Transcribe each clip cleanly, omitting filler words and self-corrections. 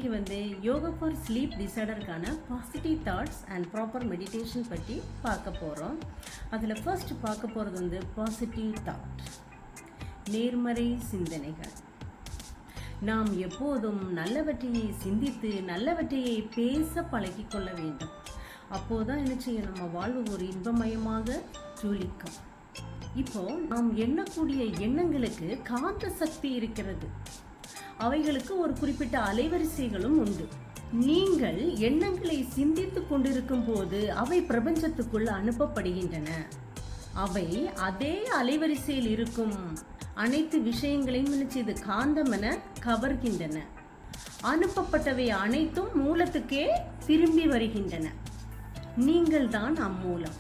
இன்றைக்கி yoga for sleep டிஸார்டருக்கான positive thoughts and proper meditation பற்றி பார்க்க போகிறோம். அதில் ஃபர்ஸ்ட் பார்க்க போகிறது பாசிட்டிவ் தாட், நேர்மறை சிந்தனைகள். நாம் எப்போதும் நல்லவற்றையை சிந்தித்து நல்லவற்றையை பேச பழகிக்கொள்ள வேண்டும். அப்போதான் என்ன செய்யும், நம்ம வாழ்வு ஒரு இன்பமயமாக ஜொலிக்கும். இப்போ நாம் எண்ணக்கூடிய எண்ணங்களுக்கு காந்த சக்தி இருக்கிறது. அவைகளுக்கு ஒரு குறிப்பிட்ட அலைவரிசைகளும் உண்டு. நீங்கள் எண்ணங்களை சிந்தித்து கொண்டிருக்கும் போது அவை பிரபஞ்சத்துக்குள் அனுப்பப்படுகின்றன. அவை அதே அலைவரிசையில் இருக்கும் அனைத்து விஷயங்களையும் நினைச்சது காந்தம் என கவர்கின்றன. அனுப்பப்பட்டவை அனைத்தும் மூலத்துக்கே திரும்பி வருகின்றன. நீங்கள் தான் அம்மூலம்.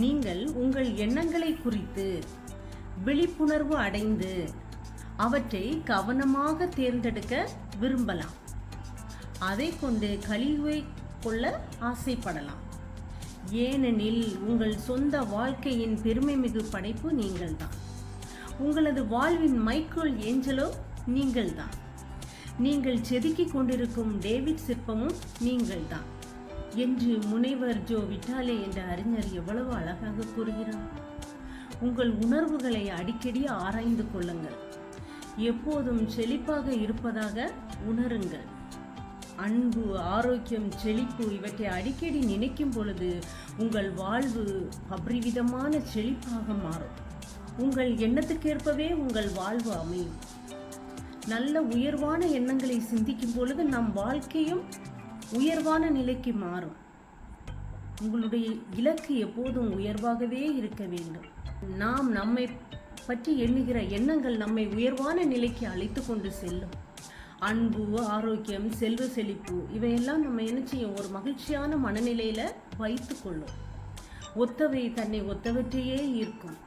நீங்கள் உங்கள் எண்ணங்களை குறித்து விழிப்புணர்வு அடைந்து அவற்றை கவனமாக தேர்ந்தெடுக்க விரும்பலாம். அதை கொண்டு கழிவை கொள்ள ஆசைப்படலாம். ஏனெனில் உங்கள் சொந்த வாழ்க்கையின் பெருமைமிகு படைப்பு நீங்கள்தான். உங்களது வாழ்வின் மைக்கேல் ஏஞ்சலோ நீங்கள்தான். நீங்கள் செதுக்கிக் கொண்டிருக்கும் டேவிட் சிற்பமும் நீங்கள்தான் என்று முனைவர் ஜோ விட்டாலே என்ற அறிஞர் எவ்வளவு அழகாக கூறுகிறார். உங்கள் உணர்வுகளை அடிக்கடி ஆராய்ந்து கொள்ளுங்கள். எப்போதும் செழிப்பாக இருப்பதாக உணருங்கள். அன்பு, ஆரோக்கியம், செழிப்பு இவற்றை அடிக்கடி நினைக்கும் பொழுது உங்கள் வாழ்வு அபரிவிதமான செழிப்பாக மாறும். உங்கள் எண்ணத்துக்கேற்பவே உங்கள் வாழ்வு அமையும். நல்ல உயர்வான எண்ணங்களை சிந்திக்கும் பொழுது நம் வாழ்க்கையும் உயர்வான நிலைக்கு மாறும். உங்களுடைய இலக்கு எப்போதும் உயர்வாகவே இருக்க வேண்டும். நாம் நம்மை பற்றி எண்ணுகிற எண்ணங்கள் நம்மை உயர்வான நிலைக்கு அழைத்து கொண்டு செல்லும். அன்பு, ஆரோக்கியம், செல்வ செழிப்பு இவையெல்லாம் நம்ம என்ன செய்யும், ஒரு மகிழ்ச்சியான மனநிலையில வைத்து கொள்ளும். ஒத்தவை தன்னை ஒத்தவற்றையே ஈர்க்கும்.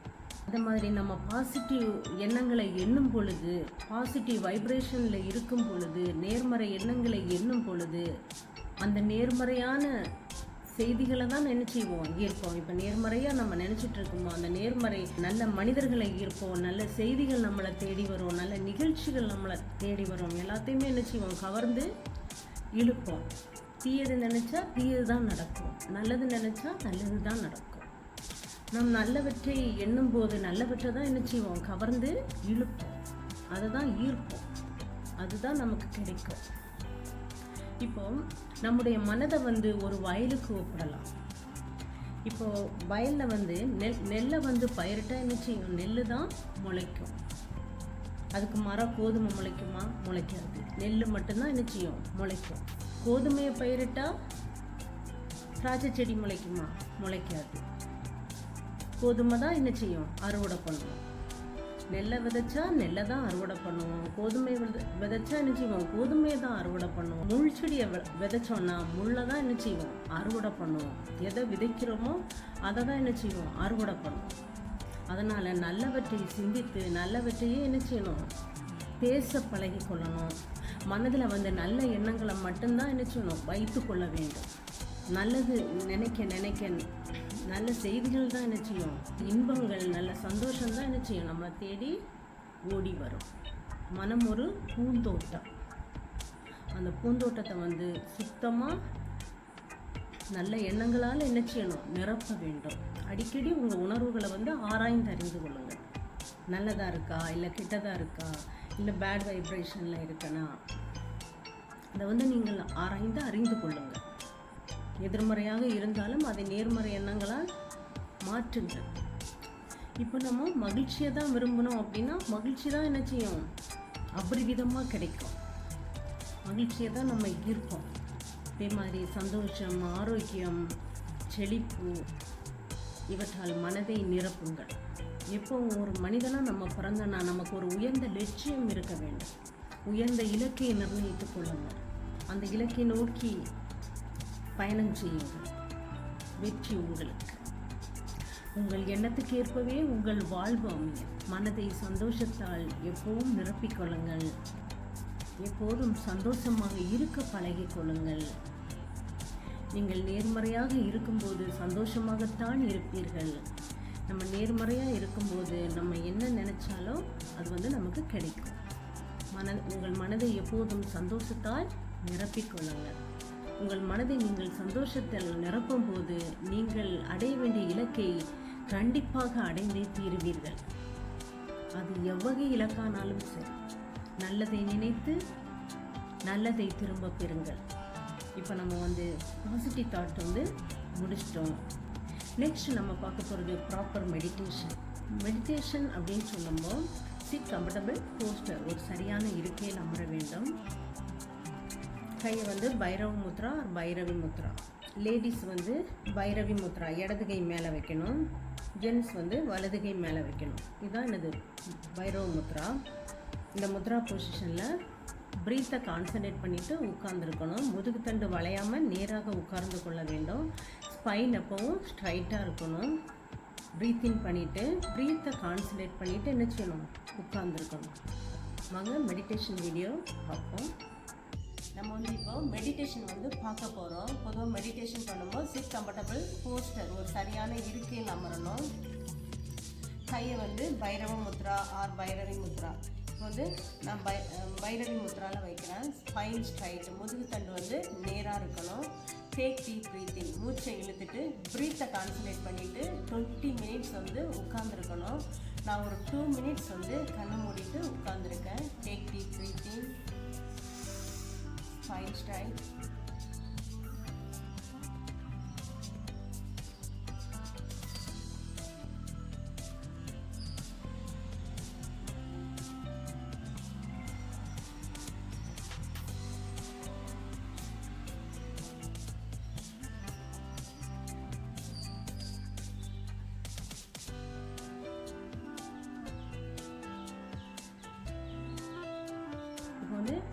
அந்த மாதிரி நம்ம பாசிட்டிவ் எண்ணங்களை எண்ணும் பொழுது, பாசிட்டிவ் வைப்ரேஷன்ல இருக்கும் பொழுது, நேர்மறை எண்ணங்களை எண்ணும் பொழுது அந்த நேர்மறையான செய்திகளை தான் என்ன செய்வோம், ஈர்ப்போம். இப்போ நேர்மறையாக நம்ம நினச்சிட்டு இருக்கோமோ அந்த நேர்மறை நல்ல மனிதர்களை ஈர்ப்போம். நல்ல செய்திகள் நம்மளை தேடி வரும். நல்ல நிகழ்ச்சிகள் நம்மளை தேடி வரும். எல்லாத்தையுமே என்ன செய்வோம், கவர்ந்து இழுப்போம். தீயது நினச்சா தீயது தான் நடக்கும். நல்லது நினச்சா நல்லது தான் நடக்கும். நம் நல்லவற்றை எண்ணும் போது நல்லவற்றை தான் என்ன செய்வோம், கவர்ந்து இழுப்போம். அதை தான் ஈர்ப்போம். அதுதான் நமக்கு கிடைக்கும். இப்போ நம்முடைய மனதை ஒரு வயலுக்கு ஒப்பிடலாம். இப்போ வயலில் நெல்லை பயிரிட்டா என்ன செய்யும், நெல் தான் முளைக்கும். அதுக்கு மரம் கோதுமை முளைக்குமா? முளைக்காது. நெல் மட்டும்தான் என்ன செய்யும், முளைக்கும். கோதுமையை பயிரிட்டா திராட்சை செடி முளைக்குமா? முளைக்காது. கோதுமை தான் என்ன செய்யும், அறுவடை பண்ணுவோம். நெல்லை விதைச்சா நெல்லை தான் அறுவடை பண்ணுவோம். கோதுமை விதைச்சா என்ன செய்வோம், கோதுமையை தான் அறுவடை பண்ணுவோம். முள் செடியை விதைச்சோன்னா முள்ளை தான் என்ன செய்வோம், அறுவடை பண்ணுவோம். எதை விதைக்கிறோமோ அதை தான் என்ன செய்வோம், அறுவடை பண்ணுவோம். அதனால் நல்லவற்றை சிந்தித்து நல்லவற்றையே என்ன செய்யணும், பேச பழகி கொள்ளணும். மனதில் நல்ல எண்ணங்களை மட்டும்தான் என்ன செய்யணும், வைத்து கொள்ள வேண்டும். நல்லது நினைக்க நல்ல செய்திகள் தான் என்ன செய்யும், இன்பங்கள், நல்ல சந்தோஷம் தான் என்ன செய்யும், நம்மளை தேடி ஓடி வரும். மனம் ஒரு பூந்தோட்டம். அந்த பூந்தோட்டத்தை சுத்தமாக நல்ல எண்ணங்களால் என்ன செய்யணும், நிரப்ப வேண்டும். அடிக்கடி உங்கள் உணர்வுகளை ஆராய்ந்து அறிந்து கொள்ளுங்கள். நல்லதாக இருக்கா, இல்லை கெட்டதாக இருக்கா, இல்லை பேட் வைப்ரேஷனில் இருக்கனா, அதை நீங்கள் ஆராய்ந்து அறிந்து கொள்ளுங்கள். எதிர்மறையாக இருந்தாலும் அதை நேர்மறை எண்ணங்களால் மாற்றுங்கள். இப்போ நம்ம மகிழ்ச்சியை தான் விரும்பணும் அப்படின்னா மகிழ்ச்சி தான் என்ன செய்யும், அபரிவிதமாக கிடைக்கும். மகிழ்ச்சியை தான் நம்ம ஈர்ப்போம். அதே மாதிரி சந்தோஷம், ஆரோக்கியம், செழிப்பு இவற்றால் மனதை நிரப்புங்கள். எப்போ ஒரு மனிதனாக நம்ம பிறந்தனா நமக்கு ஒரு உயர்ந்த லட்சியம் இருக்க வேண்டும். உயர்ந்த இலக்கை நிர்ணயித்துக் கொள்ளுங்கள். அந்த இலக்கை நோக்கி பயணம் செய்யுங்கள். வெற்றி உங்களுக்கு. உங்கள் எண்ணத்துக்கு ஏற்பவே உங்கள் வாழ்வு அமையும். மனதை சந்தோஷத்தால் எப்போதும் நிரப்பிக்கொள்ளுங்கள். எப்போதும் சந்தோஷமாக இருக்க பழகிக் கொள்ளுங்கள். நீங்கள் நேர்மறையாக இருக்கும்போது சந்தோஷமாகத்தான் இருப்பீர்கள். நம்ம நேர்மறையாக இருக்கும்போது நம்ம என்ன நினைச்சாலும் அது நமக்கு கிடைக்கும். உங்கள் மனதை எப்போதும் சந்தோஷத்தால் நிரப்பிக்கொள்ளுங்கள். உங்கள் மனதை நீங்கள் சந்தோஷத்தில் நிரப்பும் போது நீங்கள் அடைய வேண்டிய இலக்கை கண்டிப்பாக அடைந்தே தீருவீர்கள். அது எவ்வகை இலக்கானாலும் சரி, நல்லதை நினைத்து நல்லதை திரும்ப பெறுங்கள். இப்போ நம்ம பாசிட்டிவ் தாட் முடிச்சிட்டோம். நெக்ஸ்ட் நம்ம பார்க்க போகிறது ப்ராப்பர் மெடிடேஷன். மெடிடேஷன் அப்படின்னு சொல்லும்போது சிட் கம்ஃபர்டபுள் போஸ்டர், ஒரு சரியான இருக்கையில் அமர வேண்டும். கையை பைரவ முத்ரா, பைரவி முத்ரா. லேடிஸ் பைரவி முத்ரா இடது கை மேலே வைக்கணும், ஜென்ஸ் வலது கை மேலே வைக்கணும். இதுதான் என்னது பைரவ முத்ரா. இந்த முத்ரா பொசிஷனில் ப்ரீத்தை கான்சன்ட்ரேட் பண்ணிவிட்டு உட்கார்ந்துருக்கணும். முதுகுத்தண்டு வளையாமல் நேராக உட்கார்ந்து கொள்ள வேண்டும். ஸ்பைன் எப்பவும் ஸ்ட்ரைட்டாக இருக்கணும். ப்ரீத்தின் பண்ணிவிட்டு ப்ரீத்தை கான்சன்ட்ரேட் பண்ணிவிட்டு என்ன செய்யணும், உட்கார்ந்துருக்கணும். வாங்க மெடிடேஷன் வீடியோ பார்ப்போம். நம்ம இப்போ மெடிடேஷன் பார்க்க போகிறோம். பொதுவாக மெடிடேஷன் பண்ணும்போது சிட் கம்ஃபர்டபுள் போஸ்டர், ஒரு சரியான இருக்கையில் அமரணும். கையை பைரவ முத்ரா ஆர் பைரவி முத்ரா. நான் பைரவி முத்ராவில் வைக்கிறேன். ஸ்பைன் ஸ்ட்ரைட், முதுகுத்தண்டு நேராக இருக்கணும். டேக் டீப் ப்ரீத்திங், மூச்சை இழுத்துட்டு ப்ரீத்தை கான்சன்ட்ரேட் பண்ணிவிட்டு 20 மினிட்ஸ் உட்காந்துருக்கணும். நான் ஒரு 2 மினிட்ஸ் கண்ணை மூடிட்டு உட்காந்துருக்கேன். Take deep breathing, spine straight.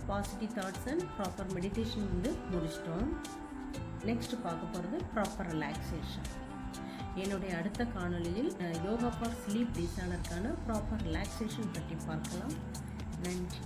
Positive thoughts and proper meditation முடிச்சிட்டோம். நெக்ஸ்ட் பார்க்க போகிறது ப்ராப்பர் ரிலாக்ஸேஷன். என்னுடைய அடுத்த காணொளியில் யோகா ஃபார் ஸ்லீப் டிஸார்டருக்கான ப்ராப்பர் ரிலாக்ஸேஷன் பற்றி பார்க்கலாம். நன்றி.